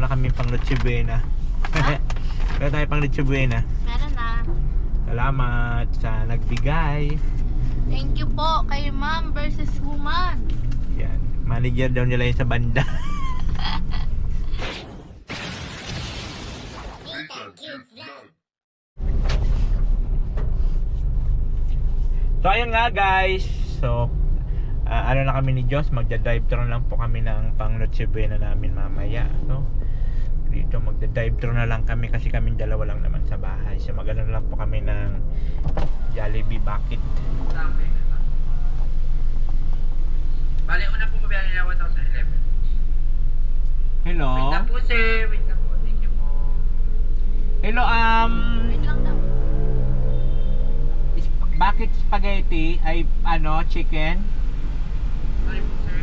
na kami pang Noche Buena. Meron tayo pang Noche Buena. Meron na. Salamat sa nagbigay. Thank you po kay Ma'am versus Woman. Yan. Manager daw nila yun sa banda. So ayun nga guys. So ano na kami ni Diyos, magda-drive thru lang po kami ng pang Noche Buena namin mamaya. So dito magda-drive thru na lang kami kasi kaming dalawa lang naman sa bahay. So magano lang po kami ng Jollibee bucket. Bale, una po mabiyahe nila 1,011. Hello. Wait lang po sir, wait lang po, thank you po. Hello Wait lang daw. bucket spaghetti ay ano, chicken. Sorry po sir.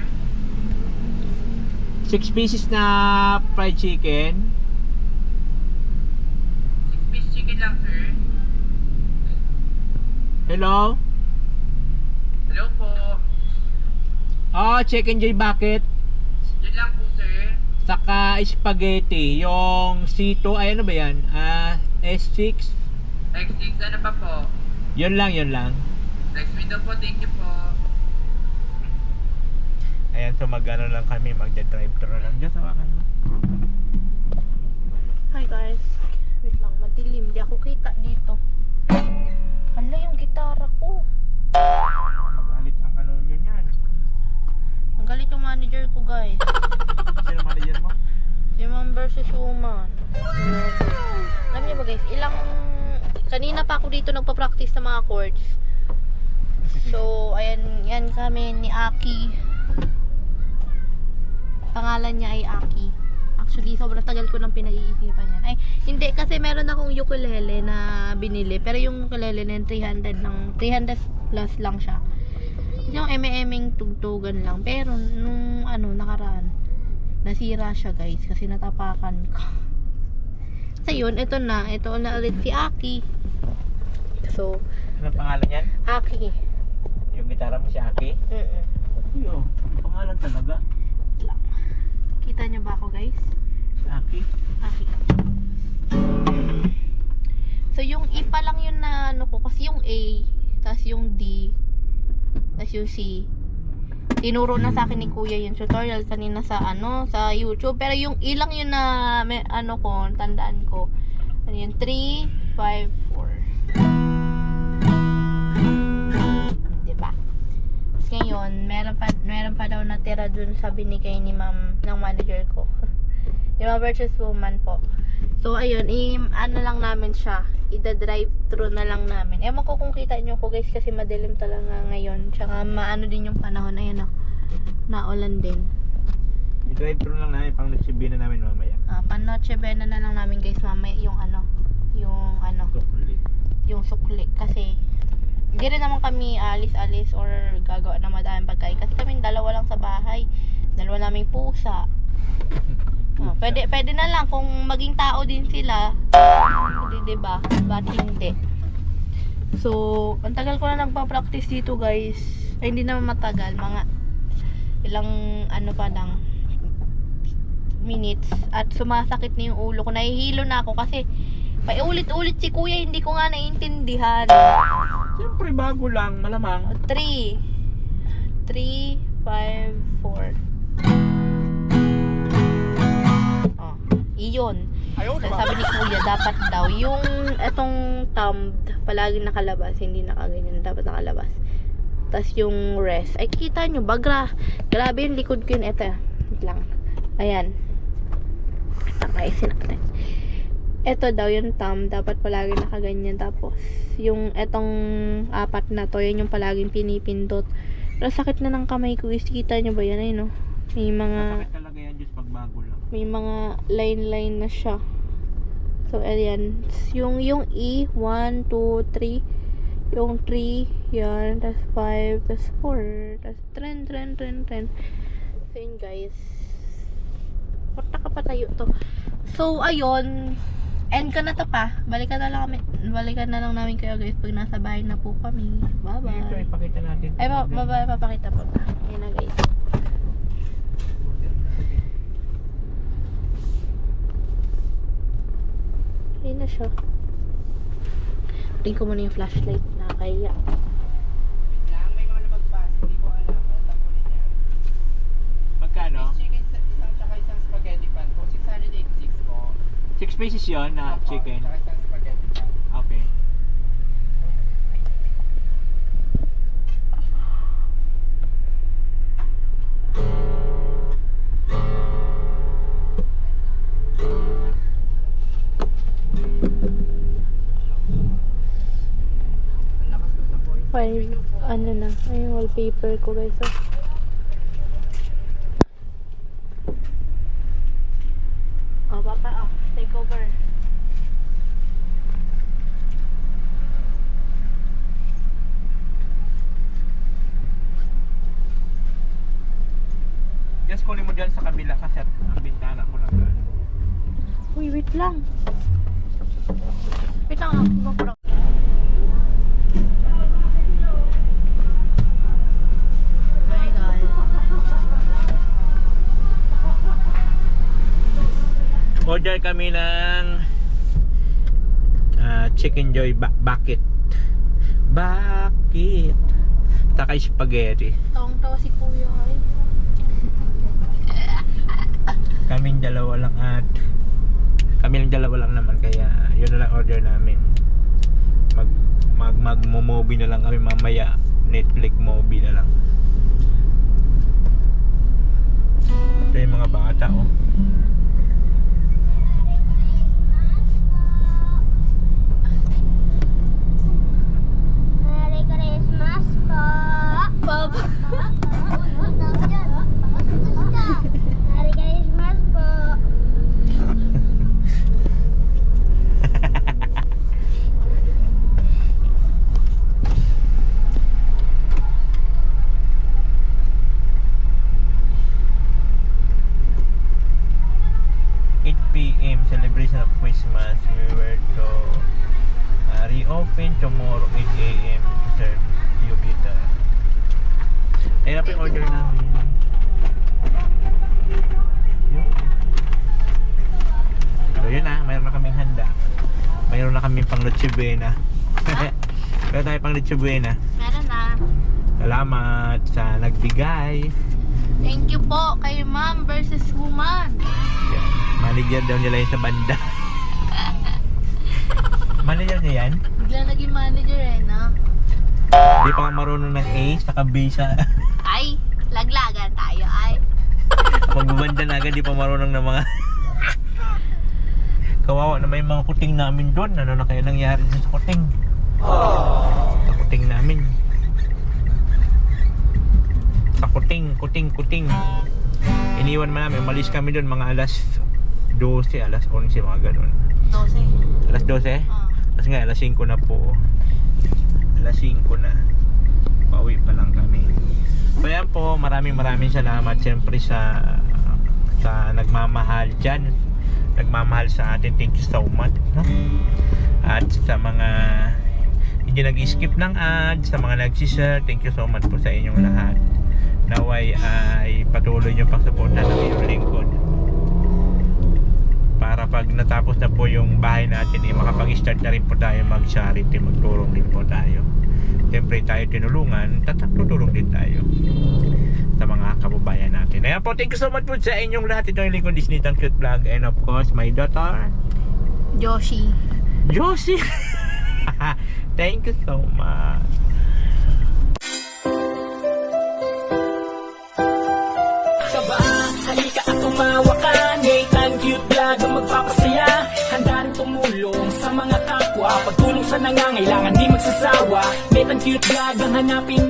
6 pieces na fried chicken. 6-piece chicken lang sir. Hello? Hello po. Oh, chicken joy bucket. Yun lang po sir. Saka spaghetti. Yung C2, ay ano ba yan? S6. X6, ano pa po? Yun lang, yun lang. Next window po, thank you po. Ayan, so mag-ano lang kami, magda-drive thru lang. Diyos, hawakan mo. Hi guys. Wait lang, madilim. Di ako kita dito. Hala yung gitara ko. Magalit ang ano nyo yan. Ang galit yung manager ko guys. Sino manager mo? Si Ma'am versus Woman. Alam niyo ba guys, kanina pa ako dito nagpa-practice ng mga chords. So, ayan, yan kami ni Aki. Pangalan niya ay Aki. Actually, sobrang tagal ko nang pinag-iisipan yan. Ay, hindi kasi meron akong ukulele na binili. Pero yung ukulele na yun, 300 plus lang siya. Yung eme-eming tugtugan lang. Pero nung nakaraan, nasira siya guys kasi natapakan ko. So yun, ito na ulit si Aki. So, Anong pangalan yan? Aki. Yung gitara mo si Aki? Yo, pangalan talaga. Kita niyo ba ako guys? Si Aki? Aki. So yung E pa lang yun na ano ko kasi yung A, tas yung D, tas yung C. Tinuro na sa akin ni Kuya yung tutorial kanina sa sa YouTube. Pero yung E lang yun na tandaan ko. Ano yun? 3, 5, 4. Diba? Tapos ngayon, meron pa daw natira dun sa binigay ni Ma'am ng manager ko. Yung versus Woman po. So ayun, lang namin siya. Ida-drive thru na lang namin. Ewan ko kung kita nyo ko guys kasi madilim talaga ngayon. Tsaka maano din yung panahon. Ayan o. Naulan din. I-drive thru lang namin pang Noche Buena namin mamaya. Pang Noche Buena na lang namin guys mamaya yung Sukli. yung sukli. Kasi hindi rin naman kami alis-alis or gagawa ng madaming pagkain. Kasi kami dalawa lang sa bahay. Dalawa naming pusa. Pwede na lang kung maging tao din sila. Hindi, diba? Ba't hindi? So, ang tagal ko na nagpa-practice dito, guys. Ay, hindi naman matagal. Mga ilang pa lang minutes. At sumasakit na yung ulo ko. Nahihilo na ako kasi paulit-ulit si Kuya, hindi ko nga naiintindihan. Siyempre bago lang, malamang. 3, 5, 4. Iyon. Sabi ni Kuya, dapat daw yung etong thumb palagi nakalabas, hindi nakaganyan, dapat nakalabas. Tapos yung rest, ay kita nyo ba, grabe yung likod ko yun. Ito, wait lang, ayan, nakaisin natin. Ito daw yung thumb, dapat palagi nakaganyan. Tapos yung etong apat na to, yan yung palaging pinipindot. Pero sakit na ng kamay ko guys, kita nyo ba yan? Ay no, may mga Sakit talaga yan just pag bago lang. may mga line na siya. So ayan, yung E 1, 2, 3, yung 3 yan, tas 5, tas 4, tas tren. So yun guys, porta ka pa tayo to. So ayun, end ka na to pa. Balikan na lang namin kayo guys pag nasa bahay na po kami. Bye bye. Ito, ipakita natin. Ay papakita po. Ayan na guys. siya. Ring ko muna yung flashlight na kaya. May mga lumagpas, hindi ko alam. Ang tamulin niya. Magkano? Chicken, isang tsaka isang spaghetti pan po. 686 po. 6 pieces yon na Opo, chicken. Tsaka isang spaghetti pan. Okay. Ang lakas ko sa voice. Fine. Ano na. Ay, yung wallpaper ko guys. Oh. Oh, papa. Oh, take over. Just kunin mo dyan sa kabila kasi ang bintana ko lang doon. Uy, wait lang. Wait lang. GoPro. Hi guys. Order kami ng Chicken Joy bucket. Bucket. Saka spaghetti. Tawang-tawa si Kuya. Ay. Kaming dalawa lang kami lang dalawa lang naman kaya yun na lang order namin. Mag-movie na lang kami mamaya. Netflix movie na lang. Ito yung mga bata oh. Merry Christmas po! Papa. Merry Christmas po! PM celebration of Christmas. We were to reopen tomorrow 8 AM to serve you bitter. Ayun na po yung order namin. Yun. So yun na, mayroon na kaming handa. Mayroon na kaming pang Noche Buena. Mayroon tayo pang Noche Buena. Meron na. Salamat sa nagbigay. Thank you po kay ma'am versus woman. Yan. Manager daw nila yun sa banda. Manager niya yan? Bigla naging manager eh, no? Di pa nga marunong ng A, saka B sa... Ay, laglagan tayo ay. Magbabanda na agad, di pa marunong ng mga... Kawawa na may mga kuting namin doon. Ano na kaya nangyari dun sa kuting? Sa kuting namin. Sa kuting. Iniwan man namin, umalis kami doon mga alas 12, alas 11, mga ganun. 12. Alas 12? Ah. Tapos nga, alas 5 na po. Alas 5 na. Pauwi pa lang kami. Kaya po, maraming salamat siyempre sa nagmamahal dyan. Nagmamahal sa atin. Thank you so much. No? At sa mga hindi nag-skip ng ads, sa mga nag-share, thank you so much po sa inyong lahat. Naway ay patuloy nyo pang suporta ng inyong lingkod. Para pag natapos na po yung bahay natin, makapag-start na rin po tayo mag-charity, magtulong din po tayo. Siyempre tayo tinulungan, tutulong din tayo sa mga kababayan natin. Ayan po, thank you so much po sa inyong lahat. Ito yung lingkod Disney Tang Cute Vlog. And of course, my daughter Josie. Thank you so much. Halika at tumawa ka, Nathan Cute Vlog ang magpapasaya. Handa rin tumulong sa mga kapwa, pagtulong sa nangangailangan di magsasawa. Nathan Cute Vlog ang hanapin.